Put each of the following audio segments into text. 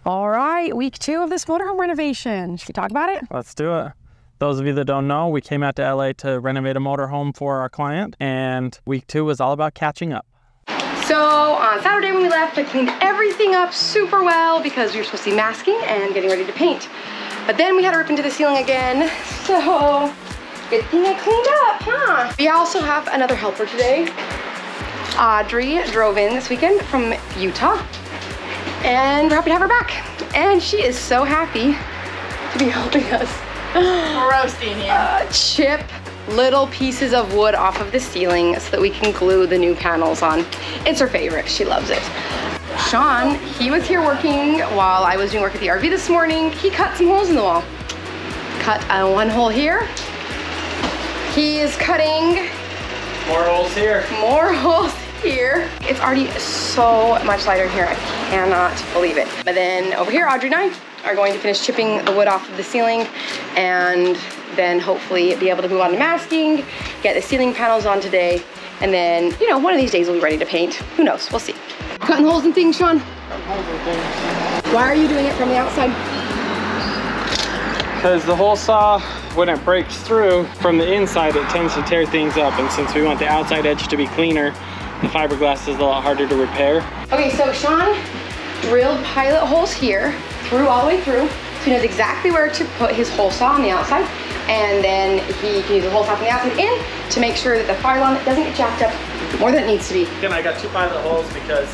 All right, week 2 of this motorhome renovation. Should we talk about it? Let's do it. Those of you that don't know, we came out to LA to renovate a motorhome for our client, and week 2 was all about catching up. So on Saturday when we left, I cleaned everything up super well because we were supposed to be masking and getting ready to paint. But then we had to rip into the ceiling again, so good thing I cleaned up, huh? We also have another helper today. Audrey drove in this weekend from Utah, and we're happy to have her back. And she is so happy to be helping us. Roasting here. Chip little pieces of wood off of the ceiling so that we can glue the new panels on. It's her favorite, she loves it. Sean, he was here working while I was doing work at the RV this morning. He cut some holes in the wall. Cut one hole here. He is cutting More holes here. more holes here. It's already so much lighter here, I cannot believe it. But then over here, Audrey and I are going to finish chipping the wood off of the ceiling and then hopefully be able to move on to masking, get the ceiling panels on today, and then, you know, one of these days we'll be ready to paint. Who knows, we'll see. Cutting holes and things, Sean? Holes and things. Why are you doing it from the outside? Because the hole saw, when it breaks through from the inside, it tends to tear things up, and since we want the outside edge to be cleaner, the fiberglass is a lot harder to repair. Okay, so Sean drilled pilot holes here, through all the way through, so he knows exactly where to put his hole saw on the outside, and then he can use the hole saw from the outside in to make sure that the fire line doesn't get jacked up more than it needs to be. Again, I got 2 pilot holes because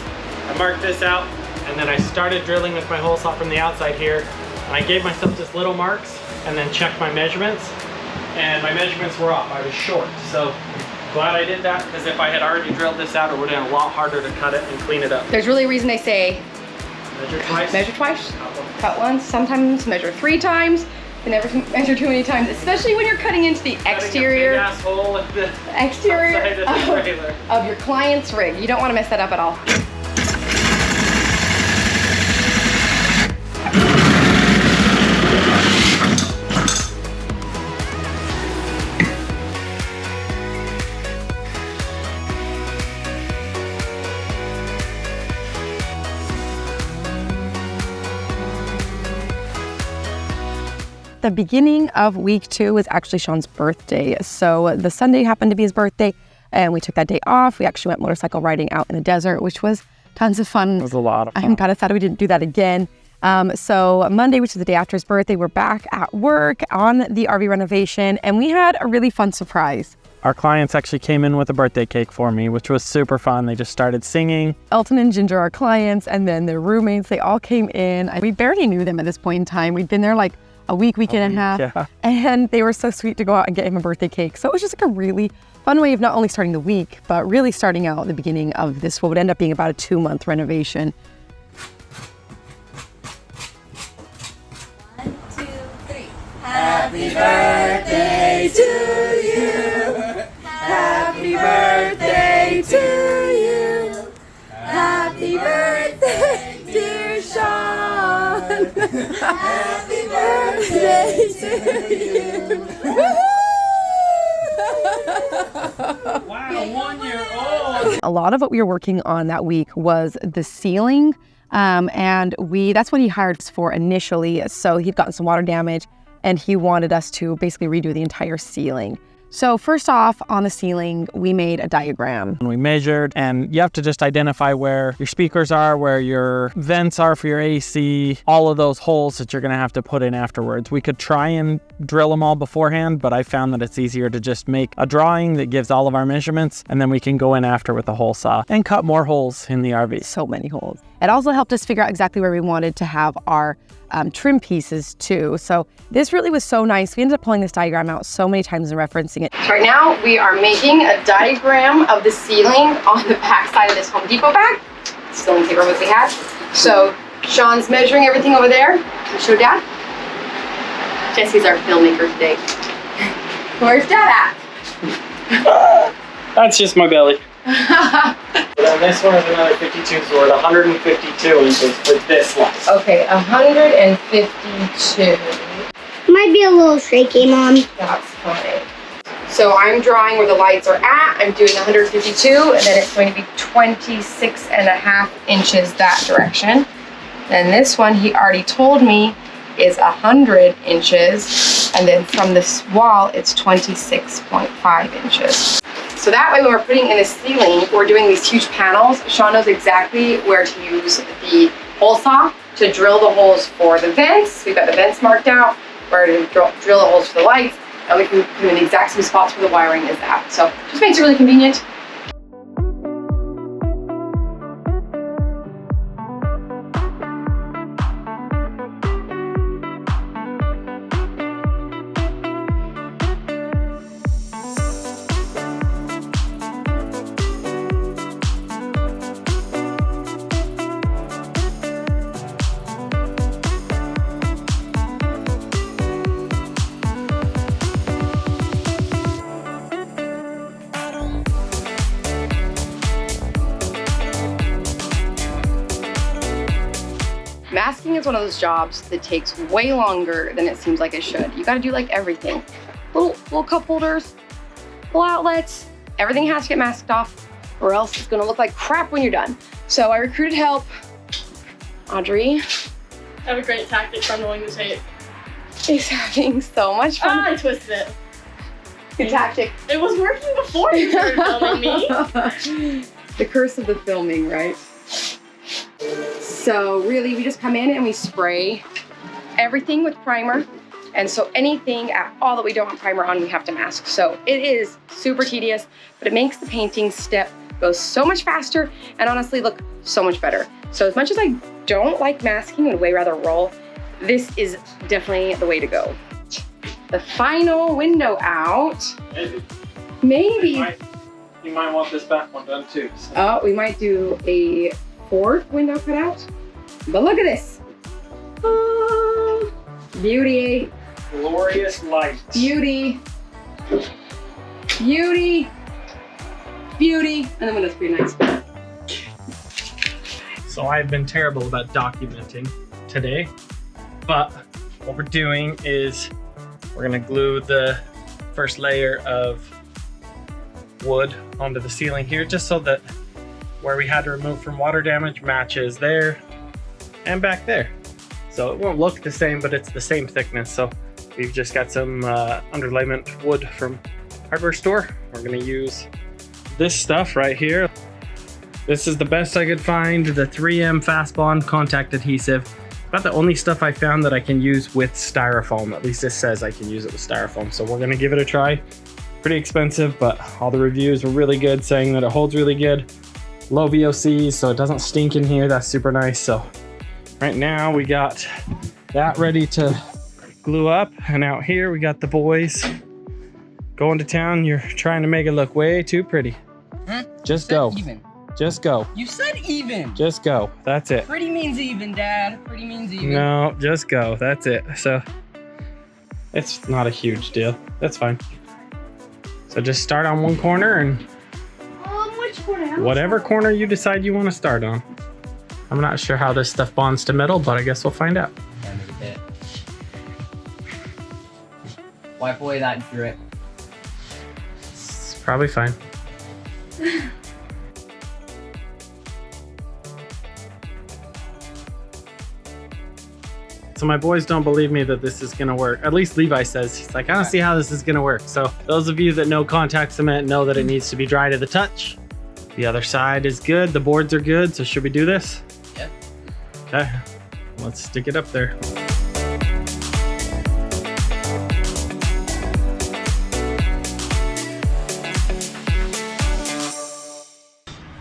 I marked this out, and then I started drilling with my hole saw from the outside here, and I gave myself just little marks, and then checked my measurements, and my measurements were off. I was short, so glad I did that, because if I had already drilled this out, it would have been a lot harder to cut it and clean it up. There's really a reason they say Measure twice. measure twice, cut once, sometimes measure 3 times, and never measure too many times, especially when you're cutting into the exterior, Hole in the exterior outside of the trailer. of your client's rig. You don't want to mess that up at all. The beginning of week 2 was actually Sean's birthday. So the Sunday happened to be his birthday, and we took that day off. We actually went motorcycle riding out in the desert, which was tons of fun. It was a lot of fun. I'm kind of sad we didn't do that again. So Monday, which is the day after his birthday, we're back at work on the RV renovation, and we had a really fun surprise. Our clients actually came in with a birthday cake for me, which was super fun. They just started singing. Elton and Ginger, our clients, and then their roommates, they all came in. We barely knew them at this point in time. We'd been there like a week and a half, yeah. And they were so sweet to go out and get him a birthday cake. So it was just like a really fun way of not only starting the week, but really starting out the beginning of this, what would end up being about a 2-month renovation. 1, 2, 3. Happy birthday to you. Happy birthday to you. Happy birthday, dear Sean. Happy birthday to you. Wow, 1 year old. A lot of what we were working on that week was the ceiling, and that's what he hired us for initially. So he'd gotten some water damage, and he wanted us to basically redo the entire ceiling. So first off, on the ceiling, we made a diagram. We measured, and you have to just identify where your speakers are, where your vents are for your AC, all of those holes that you're gonna have to put in afterwards. We could try and drill them all beforehand, but I found that it's easier to just make a drawing that gives all of our measurements, and then we can go in after with the hole saw and cut more holes in the RV. So many holes. It also helped us figure out exactly where we wanted to have our trim pieces too. So this really was so nice. We ended up pulling this diagram out so many times and referencing it. So right now we are making a diagram of the ceiling on the back side of this Home Depot bag. Ceiling paper was we had. So Sean's measuring everything over there. Can you show Dad? Jesse's our filmmaker today. Where's Dad at? That's just my belly. And then this one is another 52, so we're at 152 inches for this one. Okay, 152. Might be a little shaky, Mom. That's fine. So I'm drawing where the lights are at. I'm doing 152, and then it's going to be 26.5 inches that direction. And this one, he already told me, is 100 inches. And then from this wall, it's 26.5 inches. So that way when we're putting in a ceiling, we're doing these huge panels, Sean knows exactly where to use the hole saw to drill the holes for the vents. We've got the vents marked out, where to drill the holes for the lights, and we can put them in the exact same spots where the wiring is at. So just makes it really convenient. Masking is one of those jobs that takes way longer than it seems like it should. You gotta do like everything. Little cup holders, little outlets, everything has to get masked off or else it's gonna look like crap when you're done. So I recruited help. Audrey. I have a great tactic for unrolling the tape. Is having so much fun. Ah, I twisted it. Good tactic. It was working before you started filming me. The curse of the filming, right? So really, we just come in and we spray everything with primer. And so anything at all that we don't have primer on, we have to mask. So it is super tedious, but it makes the painting step go so much faster and honestly look so much better. So as much as I don't like masking and would way rather roll, this is definitely the way to go. The final window out. Maybe. You might want this back one done too. So. Oh, we might do a 4th window cutout. But look at this. Oh, beauty. Glorious light. Beauty. Beauty. Beauty. And the window's pretty nice. So I've been terrible about documenting today, but what we're doing is we're gonna glue the first layer of wood onto the ceiling here, just so that where we had to remove from water damage matches there and back there. So it won't look the same, but it's the same thickness. So we've just got some underlayment wood from hardware store. We're gonna use this stuff right here. This is the best I could find, the 3M Fast Bond contact adhesive. About the only stuff I found that I can use with styrofoam. At least this says I can use it with styrofoam. So we're gonna give it a try. Pretty expensive, but all the reviews were really good, saying that it holds really good. Low VOCs, so it doesn't stink in here. That's super nice. So right now we got that ready to glue up. And out here we got the boys going to town. You're trying to make it look way too pretty. Huh? Just go. Even. Just go. You said even. Just go. That's it. Pretty means even, Dad. Pretty means even. No, just go. That's it. So it's not a huge deal. That's fine. So just start on one corner and Which corner? whatever corner you decide you want to start on. I'm not sure how this stuff bonds to metal, but I guess we'll find out. End of the bit. Wipe away that drip. It's probably fine. So my boys don't believe me that this is gonna work. At least Levi says. He's like, I don't see how this is gonna work. So those of you that know contact cement know that it needs to be dry to the touch. The other side is good. The boards are good. So should we do this? Yep. Okay, let's stick it up there.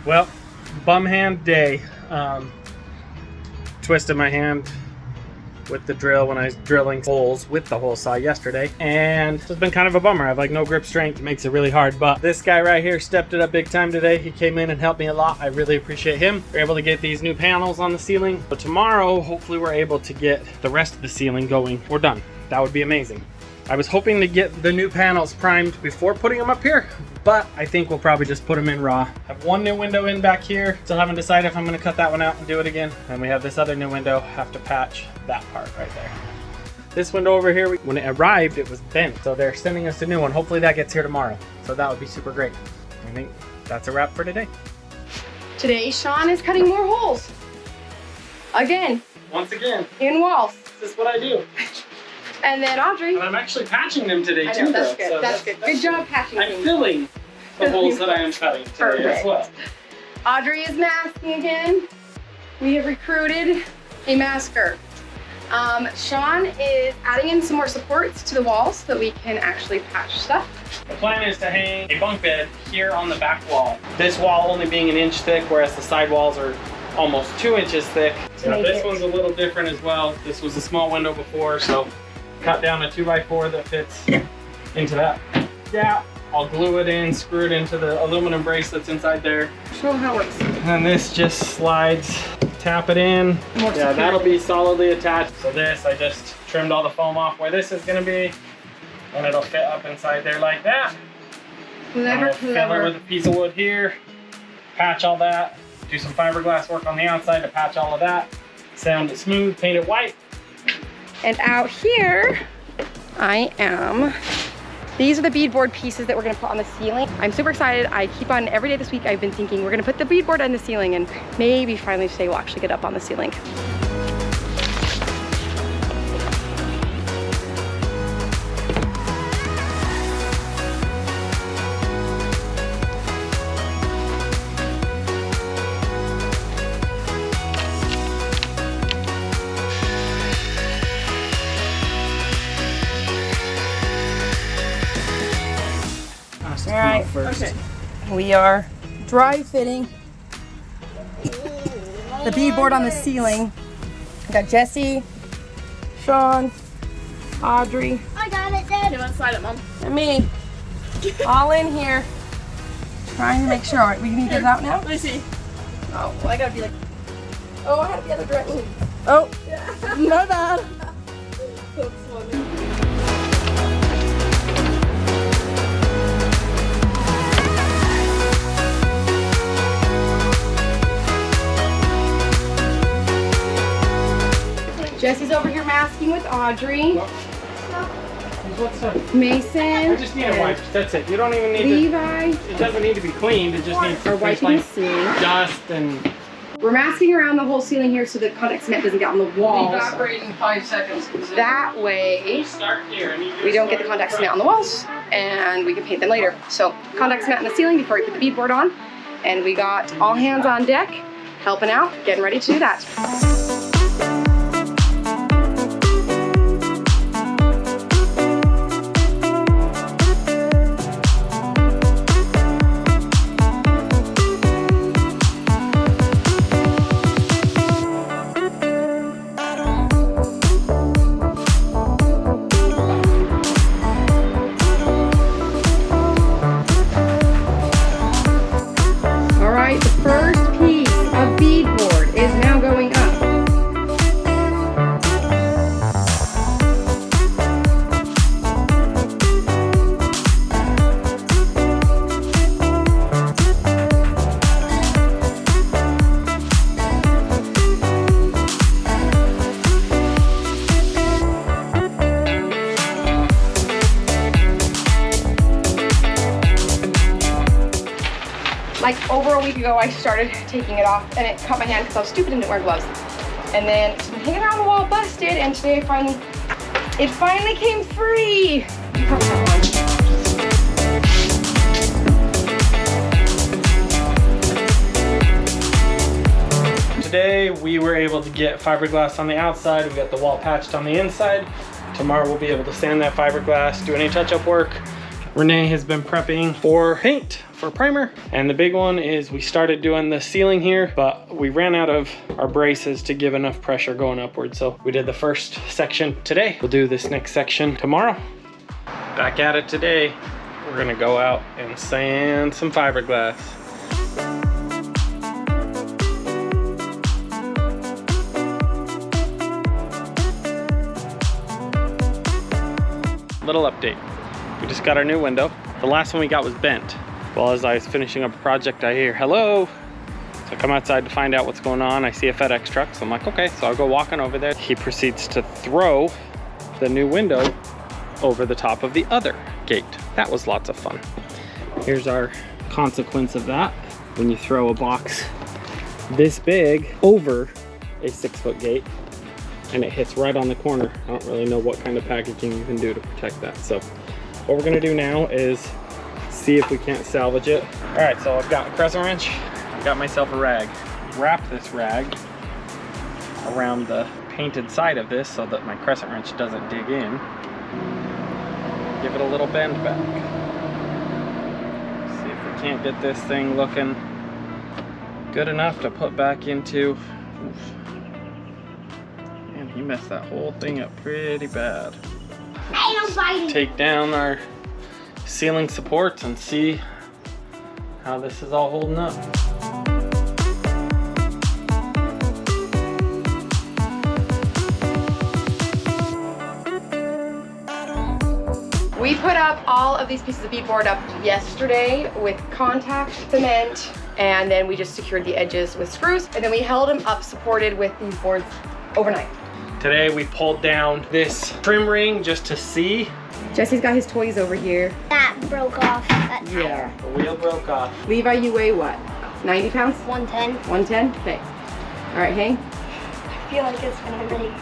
Well, bum hand day. Twisted my hand with the drill when I was drilling holes with the hole saw yesterday, and it's been kind of a bummer. I have like no grip strength. It makes it really hard, but this guy right here stepped it up big time today. He came in and helped me a lot. I really appreciate him. We're able to get these new panels on the ceiling. So tomorrow, hopefully we're able to get the rest of the ceiling going. We're done. That would be amazing. I was hoping to get the new panels primed before putting them up here, but I think we'll probably just put them in raw. I have one new window in back here. Still haven't decided if I'm gonna cut that one out and do it again. And we have this other new window, have to patch that part right there. This window over here, when it arrived, it was bent. So they're sending us a new one. Hopefully that gets here tomorrow. So that would be super great. I think that's a wrap for today. Today, Sean is cutting more holes. Again, once again. In walls. This is what I do. And then Audrey. And I'm actually patching them today I too. know, that's though, good. so That's good. Good job patching I'm things. filling the holes that I am cutting today as Perfect. well. Audrey is masking again. We have recruited a masker. Sean is adding in some more supports to the walls so that we can actually patch stuff. The plan is to hang a bunk bed here on the back wall. This wall only being 1 inch thick, whereas the side walls are almost 2 inches thick. So this one's a little different as well. This was a small window before, so cut down a 2x4 that fits into that gap. I'll glue it in, screw it into the aluminum brace that's inside there. Show how it works. And this just slides, tap it in. More Yeah, secure. that'll be solidly attached. So this, I just trimmed all the foam off where this is gonna be, and it'll fit up inside there like that. Clever, I'll fill it clever. with a piece of wood here, patch all that, do some fiberglass work on the outside to patch all of that, sound it smooth, paint it white. And out here, these are the beadboard pieces that we're gonna put on the ceiling. I'm super excited. I keep on, every day this week I've been thinking we're gonna put the beadboard on the ceiling, and maybe finally today we'll actually get up on the ceiling. All right, first. We are dry fitting the beadboard on the ceiling. We got Jesse, Sean, Audrey, I got it, Dad. You want to slide it, Mom? and me, all in here, trying to make sure. All right, we can get it out now? Let me see. Oh, well, I gotta be like, oh, I had to be the other direction. Oh, my bad. Jesse's over here masking with Audrey, What's up? Mason, I just need a wipe. That's it. You don't even need Levi, to. It doesn't need to be cleaned. It just needs are to wiping the ceiling. dust and. We're masking around the whole ceiling here so the contact cement doesn't get on the walls. Evaporate in 5 seconds. That way, Start here. And you we don't get the contact cement on the walls, and we can paint them later. So contact cement on the ceiling before we put the beadboard on, and we got all hands on deck, helping out, getting ready to do that. All right, the first piece of beadboard is now going up. Like over a week ago, I started taking it off, and it caught my hand because I was stupid and didn't wear gloves. And then it's been hanging around the wall, busted, and today it finally came free. Today we were able to get fiberglass on the outside. We got the wall patched on the inside. Tomorrow we'll be able to sand that fiberglass, do any touch-up work. Renee has been prepping for paint, for primer. And the big one is we started doing the ceiling here, but we ran out of our braces to give enough pressure going upward. So we did the first section today. We'll do this next section tomorrow. Back at it today. We're gonna go out and sand some fiberglass. Little update. We just got our new window. The last one we got was bent. Well, as I was finishing up a project, I hear, hello. So I come outside to find out what's going on. I see a FedEx truck, so I'm like, okay. So I'll go walking over there. He proceeds to throw the new window over the top of the other gate. That was lots of fun. Here's our consequence of that. When you throw a box this big over a 6-foot gate, and it hits right on the corner. I don't really know what kind of packaging you can do to protect that. So what we're gonna do now is see if we can't salvage it. All right, so I've got a crescent wrench. I've got myself a rag. Wrap this rag around the painted side of this so that my crescent wrench doesn't dig in. Give it a little bend back. See if we can't get this thing looking good enough to put back into. Oof. Man, he messed that whole thing up pretty bad. Take down our ceiling supports and see how this is all holding up. We put up all of these pieces of beadboard up yesterday with contact cement, and then we just secured the edges with screws, and then we held them up supported with these boards overnight. Today we pulled down this trim ring just to see. Jesse's got his toys over here. That broke off. That tire. Yeah. The wheel broke off. Levi, you weigh what? 90 pounds? 110. 110? Okay. All right, Hank. I feel like it's gonna really.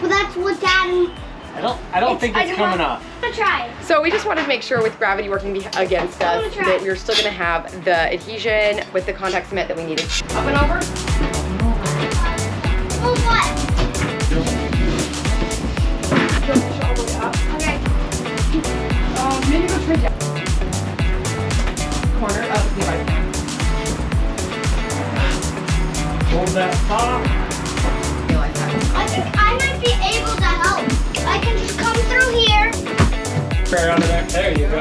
Well, that's what Dad. I don't think it's coming off. I'm gonna try. So we just wanted to make sure with gravity working against us that you're still gonna have the adhesion with the contact cement that we needed. Up and over. Oh, what? Okay. Maybe go straight down. Corner of the right. Hold that top. Like that. I think I might be able to help. I can just come through here. Right under there. There you go. I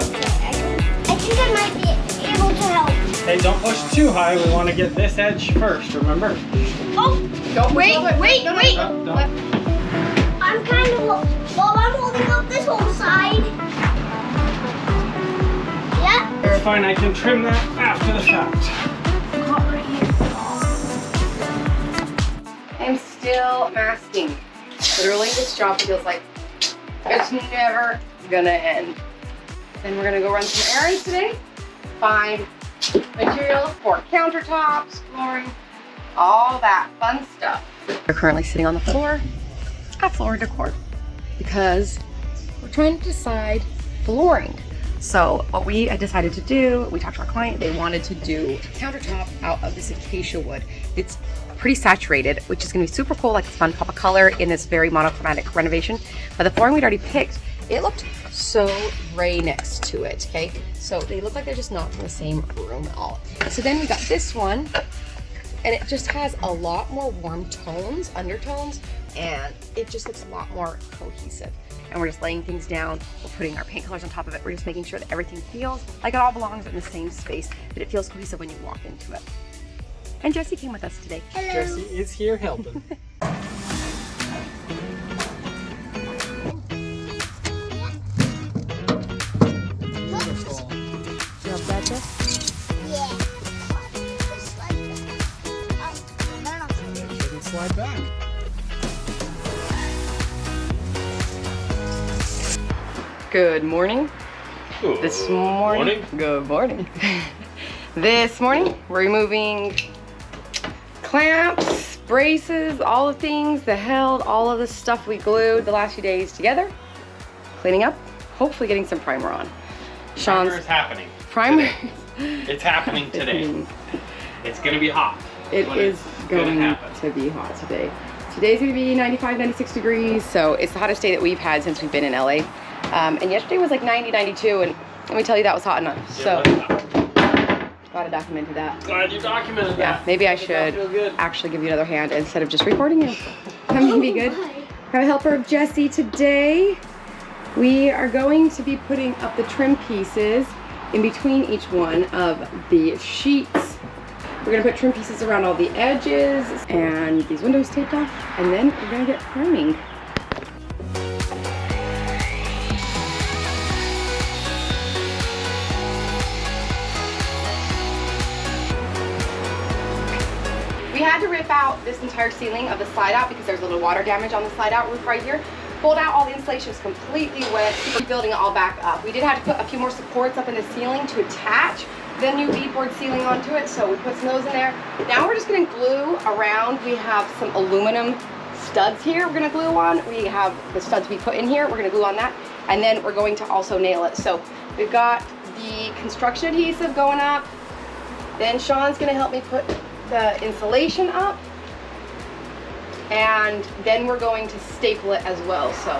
think I might be able to help. Hey, don't push too high. We want to get this edge first, remember? Oh, Don't wait. No, don't. I'm kind of, well, I'm holding up this whole side. Yeah. It's fine. I can trim that after the fact. I'm still masking. Literally, this job feels like it's never gonna end. Then we're gonna go run some errands today, find materials for countertops, flooring, all that fun stuff. We're currently sitting on the floor at Floor Decor because we're trying to decide flooring. So what we had decided to do, we talked to our client, they wanted to do countertop out of this acacia wood. It's pretty saturated, which is gonna be super cool, like a fun pop of color in this very monochromatic renovation. But the flooring we'd already picked, it looked so gray next to it, okay? So they look like they're just not from the same room at all. So then we got this one, and it just has a lot more warm tones, undertones, and it just looks a lot more cohesive. And we're just laying things down, we're putting our paint colors on top of it, we're just making sure that everything feels like it all belongs in the same space, that it feels cohesive when you walk into it. And Jesse came with us today. Hello. Jesse is here helping. Beautiful. You have that, Jess? Yeah. Shouldn't slide back. Good morning. This morning. Good morning. This morning, we're removing clamps, braces, all the things that held all of the stuff we glued the last few days together. Cleaning up, hopefully getting some primer on. Primer Sean's is happening. primer. It's happening today. It's gonna be hot. It but is it's going gonna happen. to be hot today. Today's gonna be 95, 96 degrees, so it's the hottest day that we've had since we've been in LA. And yesterday was like 90, 92, and let me tell you, that was hot enough. So, glad I documented that. Glad you documented Yeah, that. maybe I Made that should feel good. actually give you another hand instead of just recording you. That may be good. Have a helper of Jesse today. We are going to be putting up the trim pieces in between each one of the sheets. We're gonna put trim pieces around all the edges and these windows taped off, and then we're gonna get priming. We had to rip out this entire ceiling of the slide out because there's a little water damage on the slide out roof right here. Pulled out all the insulation, was completely wet, rebuilding it all back up. We did have to put a few more supports up in the ceiling to attach the new beadboard ceiling onto it, so we put some of those in there. Now we're just gonna glue around. We have some aluminum studs here we're gonna glue on. We have the studs we put in here, we're gonna glue on that. And then we're going to also nail it. So we've got the construction adhesive going up. Then Sean's gonna help me put the insulation up. And then we're going to staple it as well, so.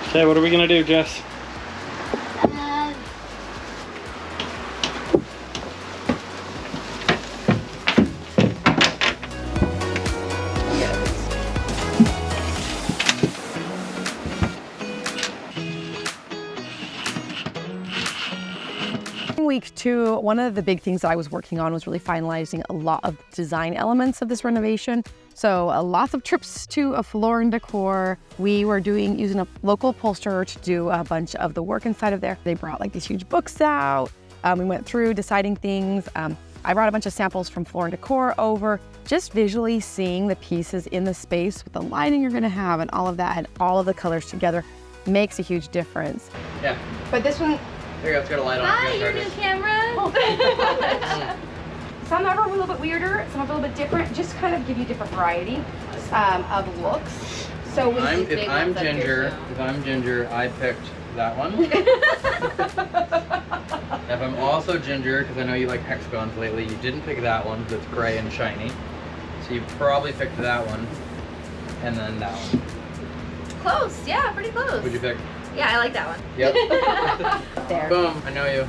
Okay, what are we gonna do, Jess? Week 2, one of the big things that I was working on was really finalizing a lot of design elements of this renovation. So lots of trips to a floor and decor. We were using a local upholsterer to do a bunch of the work inside of there. They brought like these huge books out. We went through deciding things. I brought a bunch of samples from floor and decor over, just visually seeing the pieces in the space with the lighting you're gonna have and all of that, and all of the colors together makes a huge difference. Yeah. But this one, There you go, it's got a light on. Hi, your new camera. some are a little bit weirder, some are a little bit different, just kind of give you different variety of looks. So If I'm ginger, I picked that one. If I'm also ginger, because I know you like hexagons lately, you didn't pick that one because it's gray and shiny. So you probably picked that one, and then that one. Close, yeah, pretty close. What'd you pick? Yeah, I like that one. Yep. there. Boom, I know you.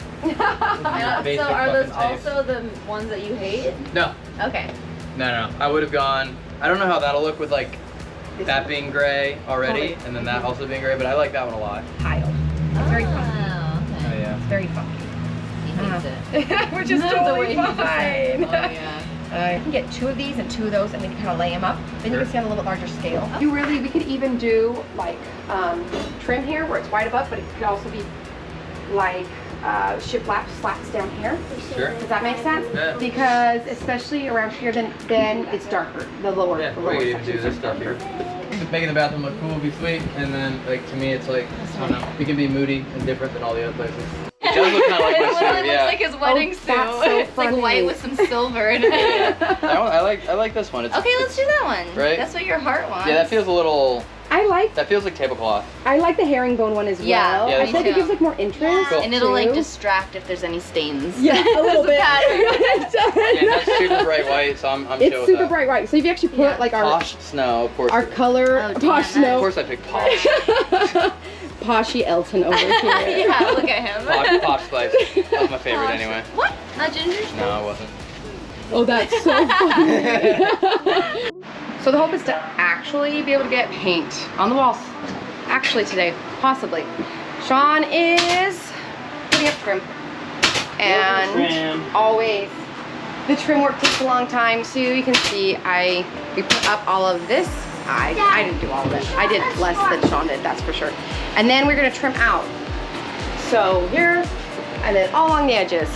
So are those also the ones that you hate? No. Okay. No. I would have gone, I don't know how that'll look with like that being gray already, and then that also being gray, but I like that one a lot. Tile. It's very funky. Oh yeah. It's very funky. He hates it. Which is totally fine. Oh yeah. You can get 2 of these and 2 of those, and then you kind of lay them up. Then you can see on a little bit larger scale. We could even do like trim here where it's white above, but it could also be like shiplap slats down here. Sure. Does that make sense? Yeah. Because especially around here, then it's darker. The lower, Yeah, the we lower could even do sections this are stuff here. darker. Just making the bathroom look cool would be sweet, and then like to me it's like, I don't know, we can be moody and different than all the other places. It does look kind of like It my literally suit, yeah. looks like his wedding suit. that's so It's like funny. white with some silver in it. I like this one. It's, Okay, let's do that one. Right? That's what your heart wants. Yeah, that feels a little. I That feels like tablecloth. like the herringbone one as Yeah, well. yeah, I me feel like it too. gives like more interest. Cool. And it'll like too. distract if there's any stains. Yeah, a little bit. And that's super bright white, so I'm chill It's with super that. bright white. So if you actually put like our Posh snow, of course. our color, Oh, damn, posh that snow, Of course I picked posh. Poshy Elton over here. Yeah, look at him. Posh spice. That was my favorite anyway. What? Not ginger? No, it wasn't. Oh, that's so funny. So the hope is to actually be able to get paint on the walls. Actually today, possibly. Sean is putting up trim. And always, the trim work takes a long time too. You can see we put up all of this. I didn't do all of it. I did less than Sean did, that's for sure. And then we're gonna trim out. So here, and then all along the edges.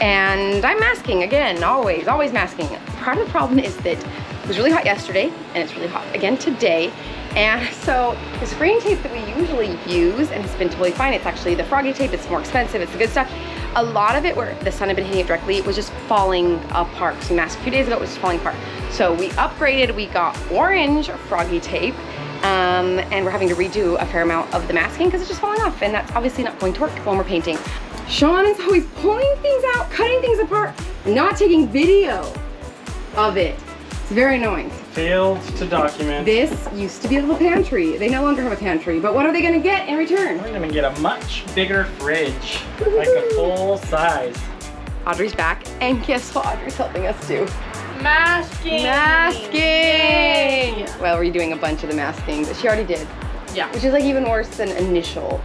And I'm masking again, always masking. Part of the problem is that it was really hot yesterday, and it's really hot again today. And so the screen tape that we usually use, and it's been totally fine, it's actually the froggy tape, it's more expensive, it's the good stuff. A lot of it where the sun had been hitting it directly, it was just falling apart. So we masked a few days ago, it was just falling apart. So we upgraded, we got orange froggy tape, and we're having to redo a fair amount of the masking because it's just falling off, and that's obviously not going to work when we're painting. Sean is always pulling things out, cutting things apart, not taking video of it. It's very annoying. Failed to document. This used to be a little pantry. They no longer have a pantry, but what are they gonna get in return? We're gonna get a much bigger fridge, like a full size. Audrey's back, and guess what Audrey's helping us do? Masking. Masking! Yay. Well, we're doing a bunch of the masking, but she already did. Yeah. Which is like even worse than initial.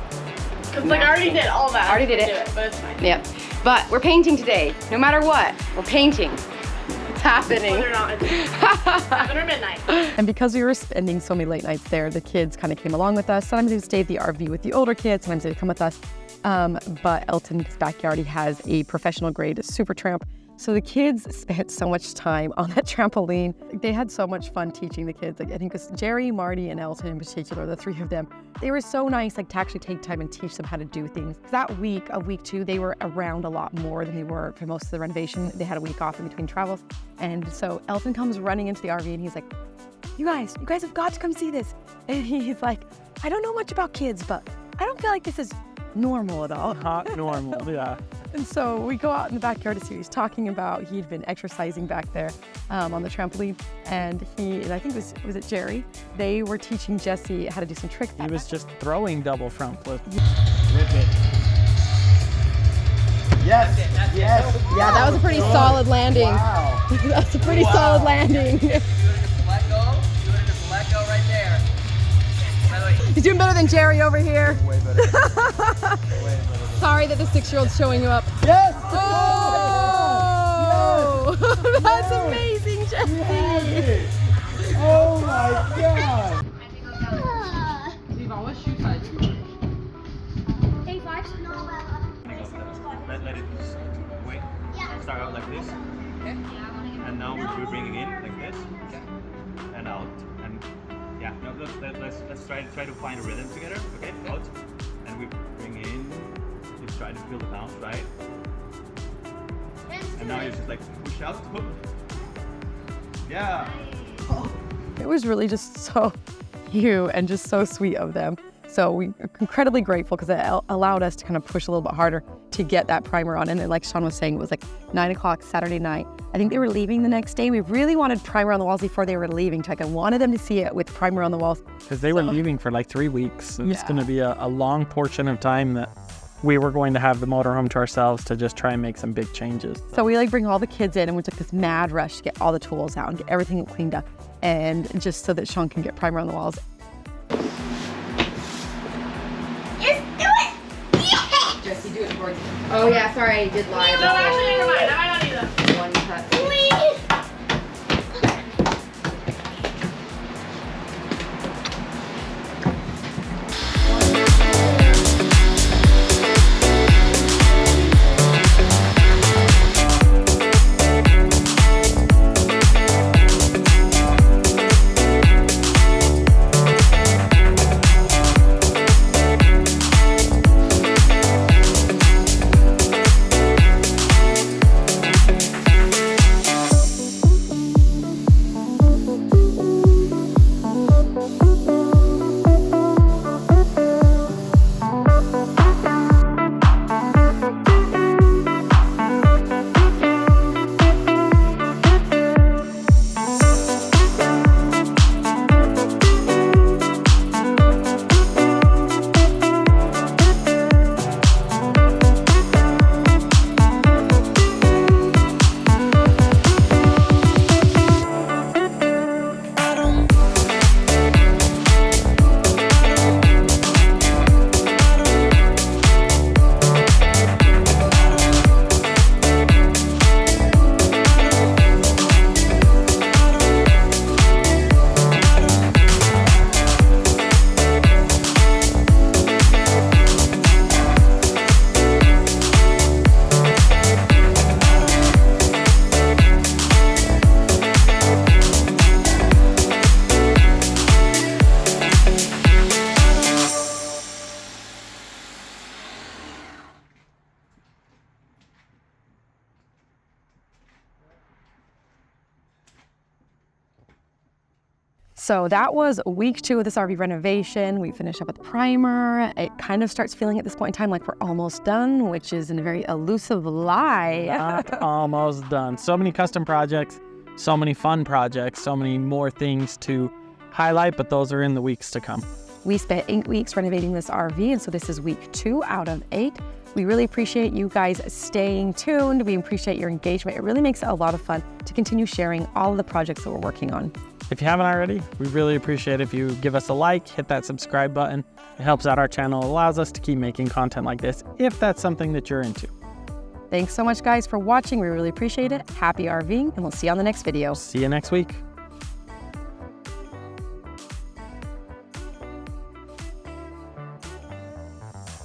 Because like I already did all that. Already did to it. do but it's fine. Yep. But we're painting today. No matter what, we're painting. It's happening. Whether or not it's 7 or midnight. And because we were spending so many late nights there, the kids kind of came along with us. Sometimes they would stay at the RV with the older kids, sometimes they would come with us. But Elton's backyard, he has a professional grade super tramp. So the kids spent so much time on that trampoline. They had so much fun teaching the kids. Like, I think it was Jerry, Marty, and Elton in particular, the three of them. They were so nice, like, to actually take time and teach them how to do things. That week, of week 2, they were around a lot more than they were for most of the renovation. They had a week off in between travels. And so Elton comes running into the RV and he's like, you guys have got to come see this. And he's like, I don't know much about kids, but I don't feel like this is normal at all. Not normal, yeah. And so we go out in the backyard to see what he's talking about. He'd been exercising back there on the trampoline, and I think was it Jerry? They were teaching Jesse how to do some tricks. He was just throwing double front flip. Rip it. Yes, yes. Yeah, that was a pretty solid landing. Wow. That's a pretty solid landing. Do it and just let go. Do it and just let go right there. By the way, He's doing better than Jerry over here. Way better. Way better. Sorry that the 6-year-old's showing you up. Yes! Oh! Yes! That's amazing, Jesse. Yes! Oh my God! Hey, 5. No, Let it wait. Start out like this. And now we're bringing in like this. And out. And yeah, no, let's try to find a rhythm together. Okay, out. And we bring in. You try to feel the bounce, right? And now you just like push out. Yeah. It was really just so cute and just so sweet of them. So we're incredibly grateful because it allowed us to kind of push a little bit harder to get that primer on. And then, like Sean was saying, it was like 9 o'clock Saturday night. I think they were leaving the next day. We really wanted primer on the walls before they were leaving. I wanted them to see it with primer on the walls. Because they were leaving for like 3 weeks. It's going to be a long portion of time that we were going to have the motorhome to ourselves to just try and make some big changes. So we bring all the kids in and we took this mad rush to get all the tools out and get everything cleaned up. And just so that Sean can get primer on the walls. Jesse, do it towards me. Oh yeah, sorry, I did lie. No, actually, never mind. I might not need that. One touch. So that was week 2 of this RV renovation. We finished up with primer. It kind of starts feeling at this point in time like we're almost done, which is a very elusive lie. Not almost done. So many custom projects, so many fun projects, so many more things to highlight, but those are in the weeks to come. We spent 8 weeks renovating this RV, and so this is week 2 out of 8. We really appreciate you guys staying tuned. We appreciate your engagement. It really makes it a lot of fun to continue sharing all of the projects that we're working on. If you haven't already, we really appreciate it if you give us a like, hit that subscribe button. It helps out our channel, allows us to keep making content like this if that's something that you're into. Thanks so much, guys, for watching. We really appreciate it. Happy RVing, and we'll see you on the next video. See you next week.